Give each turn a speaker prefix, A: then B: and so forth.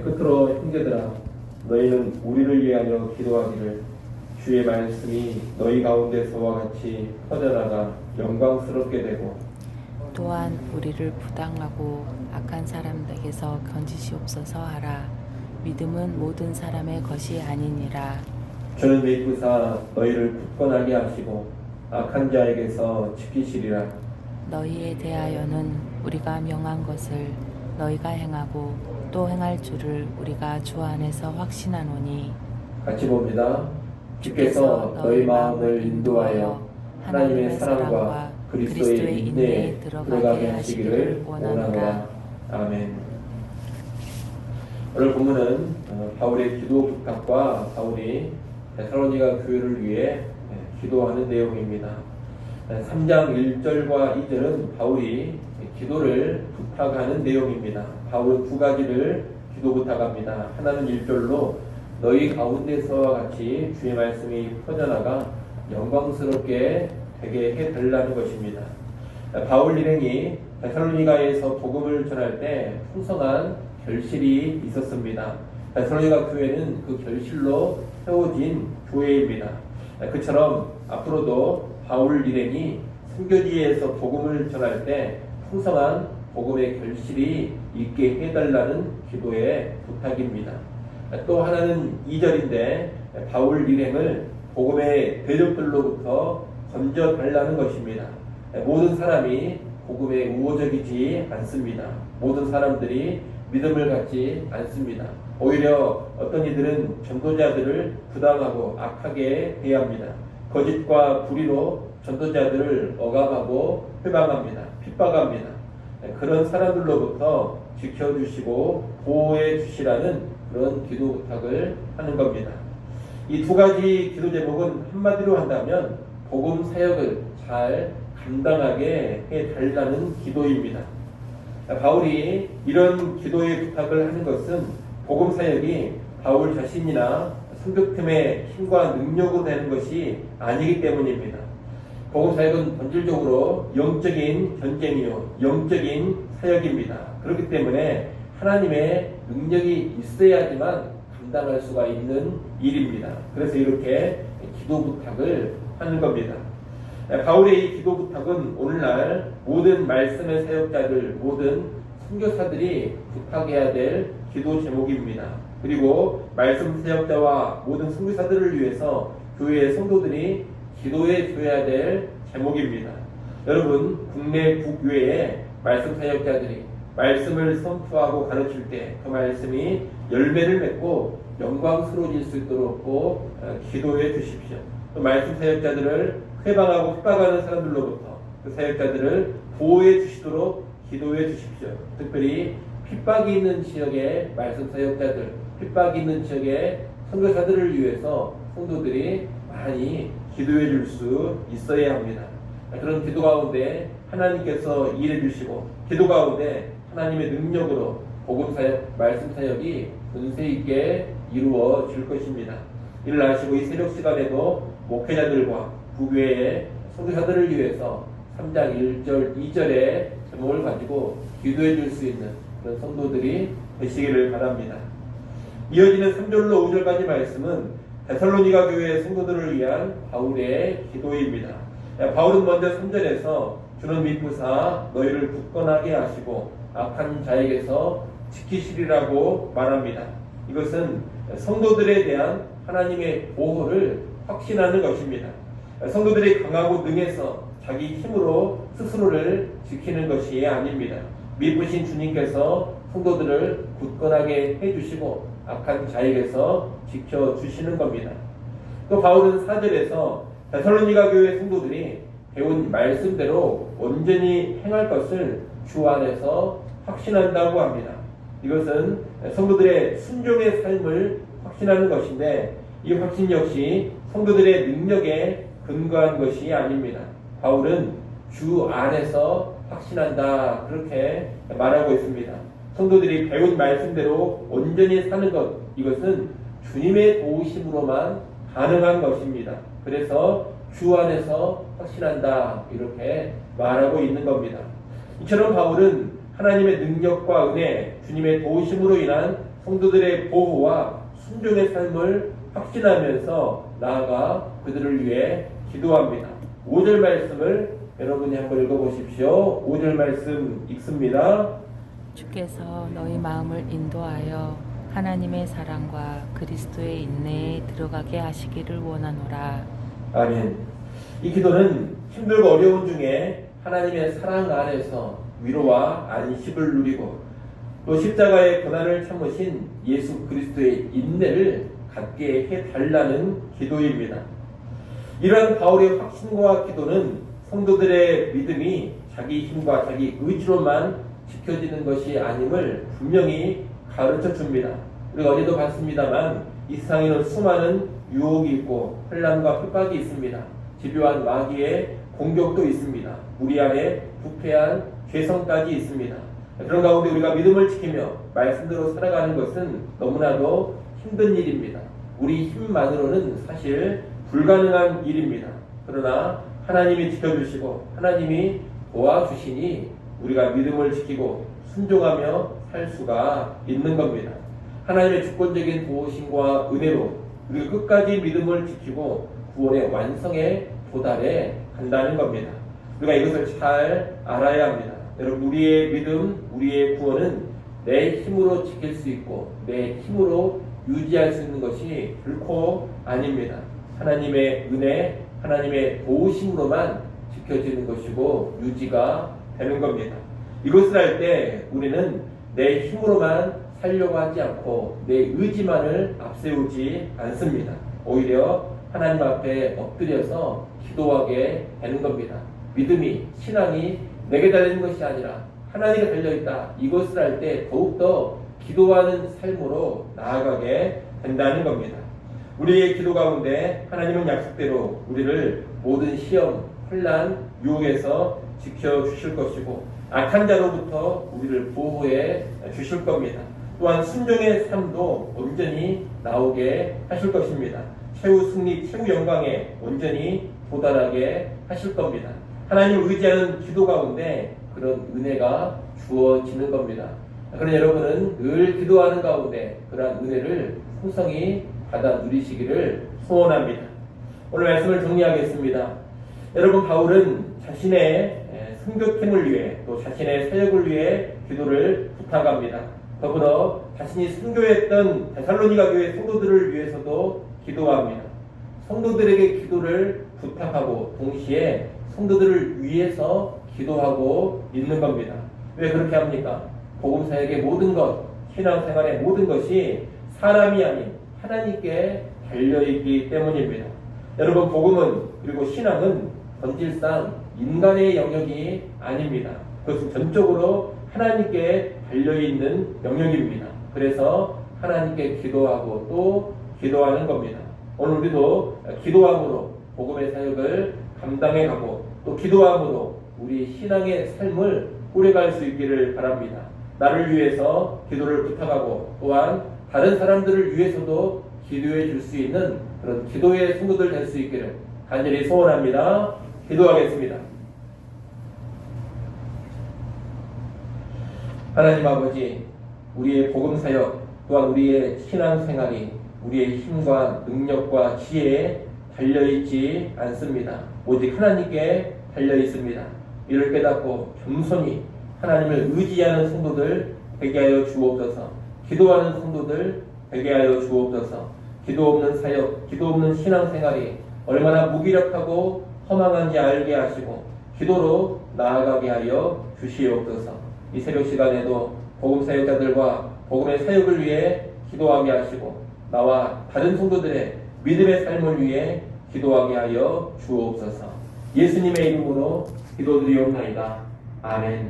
A: 끝으로 형제들아, 너희는 우리를 위하여 기도하기를, 주의 말씀이 너희 가운데서와 같이 퍼져나가 영광스럽게 되고,
B: 또한 우리를 부당하고 악한 사람에게서 건지시옵소서 하라. 믿음은 모든 사람의 것이 아니니라.
A: 주는 믿고사 너희를 굳건하게 하시고 악한 자에게서 지키시리라.
B: 너희에 대하여는 우리가 명한 것을 너희가 행하고 또 행할 줄을 우리가 주 안에서 확신하노니,
A: 같이 봅니다. 주께서 너희 마음을 인도하여 하나님의 사랑과 그리스도의 인내에 들어가게 하시기를 원하노라. 아멘. 오늘 본문은 바울의 기도 부탁과 바울이 데살로니가 교회를 위해 기도하는 내용입니다. 3장 1절과 2절은 바울이 기도를 부탁하는 내용입니다. 바울은 두 가지를 기도 부탁합니다. 하나는 1절로 너희 가운데서와 같이 주의 말씀이 퍼져나가 영광스럽게 되게 해달라는 것입니다. 바울 일행이 데살로니가에서 복음을 전할 때 풍성한 결실이 있었습니다. 데살로니가 교회는 그 결실로 세워진 교회입니다. 그처럼 앞으로도 바울 일행이 선교지에서 복음을 전할 때 풍성한 복음의 결실이 있게 해달라는 기도의 부탁입니다. 또 하나는 2절인데 바울 일행을 복음의 대적들로부터 건져달라는 것입니다. 모든 사람이 복음에 우호적이지 않습니다. 모든 사람들이 믿음을 갖지 않습니다. 오히려 어떤 이들은 전도자들을 부당하고 악하게 대합니다. 거짓과 불의로 전도자들을 억압하고 회방합니다. 핍박합니다. 그런 사람들로부터 지켜주시고 보호해 주시라는 그런 기도 부탁을 하는 겁니다. 이 두 가지 기도 제목은 한마디로 한다면 복음 사역을 잘 감당하게 해달라는 기도입니다. 바울이 이런 기도의 부탁을 하는 것은 복음 사역이 바울 자신이나 선교팀의 힘과 능력으로 되는 것이 아니기 때문입니다. 복음 사역은 본질적으로 영적인 전쟁이요, 영적인 사역입니다. 그렇기 때문에 하나님의 능력이 있어야지만 감당할 수가 있는 일입니다. 그래서 이렇게 기도 부탁을 하는 겁니다. 바울의 이 기도 부탁은 오늘날 모든 말씀의 사역자들, 모든 선교사들이 부탁해야 될 기도 제목입니다. 그리고 말씀 사역자와 모든 선교사들을 위해서 교회의 성도들이 기도해 줘야 될 제목입니다. 여러분, 국내 국외의 말씀 사역자들이 말씀을 선포하고 가르칠 때 그 말씀이 열매를 맺고 영광스러워질 수 있도록 꼭 기도해 주십시오. 또 말씀 사역자들을 회방하고 핍박하는 사람들로부터 그 사역자들을 보호해 주시도록 기도해 주십시오. 특별히 핍박이 있는 지역의 말씀 사역자들, 핍박이 있는 지역의 선교사들을 위해서 성도들이 많이 기도해 줄 수 있어야 합니다. 그런 기도 가운데 하나님께서 일해 주시고 기도 가운데 하나님의 능력으로 복음 사역, 말씀 사역이 은세 있게 이루어질 것입니다. 이를 아시고 이 새벽 시간에도 목회자들과 부교회의 선교사들을 위해서 3장 1절, 2절의 제목을 가지고 기도해 줄 수 있는 그런 성도들이 되시기를 바랍니다. 이어지는 3절로 5절까지 말씀은 데살로니가 교회의 성도들을 위한 바울의 기도입니다. 바울은 먼저 3절에서 주는 믿고사 너희를 굳건하게 하시고 악한 자에게서 지키시리라고 말합니다. 이것은 성도들에 대한 하나님의 보호를 확신하는 것입니다. 성도들이 강하고 능해서 자기 힘으로 스스로를 지키는 것이 아닙니다. 믿으신 주님께서 성도들을 굳건하게 해주시고 악한 자에게서 지켜주시는 겁니다. 또 바울은 4절에서 데살로니가 교회 성도들이 배운 말씀대로 온전히 행할 것을 주 안에서 확신한다고 합니다. 이것은 성도들의 순종의 삶을 확신하는 것인데 이 확신 역시 성도들의 능력에 근거한 것이 아닙니다. 바울은 주 안에서 확신한다 그렇게 말하고 있습니다. 성도들이 배운 말씀대로 온전히 사는 것, 이것은 주님의 도우심으로만 가능한 것입니다. 그래서 주 안에서 확신한다 이렇게 말하고 있는 겁니다. 이처럼 바울은 하나님의 능력과 은혜, 주님의 도우심으로 인한 성도들의 보호와 순종의 삶을 확신하면서 나아가 그들을 위해 기도합니다. 5절 말씀을 여러분이 한번 읽어보십시오. 5절 말씀 읽습니다.
B: 주께서 너희 마음을 인도하여 하나님의 사랑과 그리스도의 인내에 들어가게 하시기를 원하노라.
A: 아멘. 이 기도는 힘들고 어려운 중에 하나님의 사랑 안에서 위로와 안식을 누리고 또 십자가의 고난을 참으신 예수 그리스도의 인내를 갖게 해달라는 기도입니다. 이러한 바울의 확신과 기도는 성도들의 믿음이 자기 힘과 자기 의지로만 지켜지는 것이 아님을 분명히 가르쳐 줍니다. 우리가 어제도 봤습니다만 이 세상에는 수많은 유혹이 있고 혼란과 핍박이 있습니다. 집요한 마귀의 공격도 있습니다. 우리 안에 부패한 죄성까지 있습니다. 그런 가운데 우리가 믿음을 지키며 말씀대로 살아가는 것은 너무나도 힘든 일입니다. 우리 힘만으로는 사실 불가능한 일입니다. 그러나 하나님이 지켜주시고 하나님이 도와주시니 우리가 믿음을 지키고 순종하며 살 수가 있는 겁니다. 하나님의 주권적인 도우심과 은혜로 우리가 끝까지 믿음을 지키고 구원의 완성에 도달해 간다는 겁니다. 우리가 이것을 잘 알아야 합니다. 여러분, 우리의 믿음, 우리의 구원은 내 힘으로 지킬 수 있고 내 힘으로 유지할 수 있는 것이 결코 아닙니다. 하나님의 은혜, 하나님의 도우심으로만 지켜지는 것이고 유지가 되는 겁니다. 이것을 할 때 우리는 내 힘으로만 살려고 하지 않고 내 의지만을 앞세우지 않습니다. 오히려 하나님 앞에 엎드려서 기도하게 되는 겁니다. 믿음이, 신앙이 내게 달리는 것이 아니라 하나님께 달려있다. 이것을 할 때 더욱더 기도하는 삶으로 나아가게 된다는 겁니다. 우리의 기도 가운데 하나님은 약속대로 우리를 모든 시험, 혼란, 유혹에서 지켜주실 것이고 악한 자로부터 우리를 보호해 주실 겁니다. 또한 순종의 삶도 온전히 나오게 하실 것입니다. 최후 승리, 최후 영광에 온전히 도달하게 하실 겁니다. 하나님을 의지하는 기도 가운데 그런 은혜가 주어지는 겁니다. 그러나 여러분은 늘 기도하는 가운데 그러한 은혜를 풍성히 받아 누리시기를 소원합니다. 오늘 말씀을 정리하겠습니다. 여러분, 바울은 자신의 순교팀을 위해 또 자신의 사역을 위해 기도를 부탁합니다. 더불어 자신이 순교했던 데살로니가 교회 성도들을 위해서도 기도합니다. 성도들에게 기도를 부탁하고 동시에 성도들을 위해서 기도하고 있는 겁니다. 왜 그렇게 합니까? 복음 사역의 모든 것, 신앙생활의 모든 것이 사람이 아닌 하나님께 달려있기 때문입니다. 여러분, 복음은 그리고 신앙은 본질상 인간의 영역이 아닙니다. 그것은 전적으로 하나님께 달려있는 영역입니다. 그래서 하나님께 기도하고 또 기도하는 겁니다. 오늘 우리도 기도함으로 복음의 사역을 감당해가고 또 기도함으로 우리 신앙의 삶을 꾸려갈 수 있기를 바랍니다. 나를 위해서 기도를 부탁하고 또한 다른 사람들을 위해서도 기도해 줄 수 있는 그런 기도의 성도들 될 수 있기를 간절히 소원합니다. 기도하겠습니다. 하나님 아버지, 우리의 복음 사역 또한 우리의 신앙 생활이 우리의 힘과 능력과 지혜에 달려있지 않습니다. 오직 하나님께 달려있습니다. 이를 깨닫고 겸손히 하나님을 의지하는 성도들 되게 하여 주옵소서. 기도하는 성도들 되게 하여 주옵소서. 기도 없는 사역, 기도 없는 신앙생활이 얼마나 무기력하고 허망한지 알게 하시고 기도로 나아가게 하여 주시옵소서. 이 새벽 시간에도 복음 사역자들과 복음의 사역을 위해 기도하게 하시고 나와 다른 성도들의 믿음의 삶을 위해 기도하게 하여 주옵소서. 예수님의 이름으로 기도드리옵나이다. 아멘.